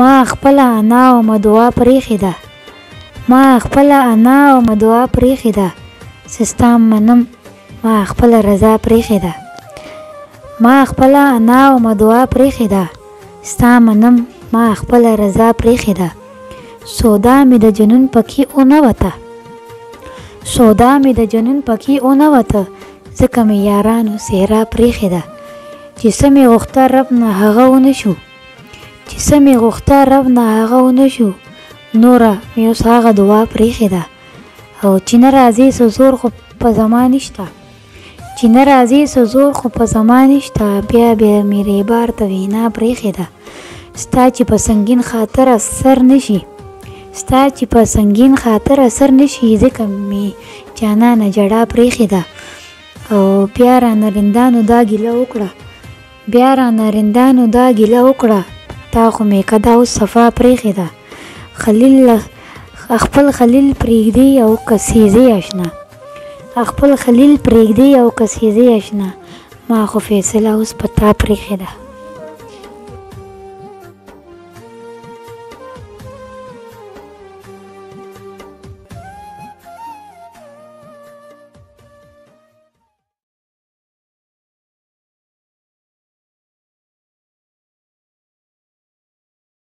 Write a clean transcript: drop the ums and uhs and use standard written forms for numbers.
ما خپله انا ومه دعا پرېښې ده، ما خپله انا ومه دعا پرېښې ده، چې ستا منم ما خپله رضا پرېښې ده. ما خپله انا ومه دعا پرېښې ده، ستا منم ما خپله رضا پرېښې ده. سودا مې د جنون پکې ونوته، سودا مې د جنون پکې ونوته، ځکه مې یارانو څېره پرېښې ده. چې څه مې غوښته رب نه هغه ونه شو، چې څه مې غوښته رب نه هغه ونه شو، نوره مې اوس هغه دعا پرېښې ده. او چې نه راځي څه زور خو په زما نشته، چې نه راځي څه زور خو په زما نشته، بیا مې ریبار ته وینا پرېښې ده. ستا چې په سنګین خاطر اثر نشي، ستا چې په سنګین خاطر اثر نشي، ځکه مې جانانه جړا پرېښې ده. او بیا رانه رندانو دا ګیله وکړه، بیا رانه رندانو دا ګیله وکړه، تا خو مې کده اوس صفا پرېښې ده. خپل خلیل پرېږدي او کسیزې اشنا، خپل خلیل پرېږدي او کسیزې اشنا، ما خو فیصله اوس په تا پرېښې ده.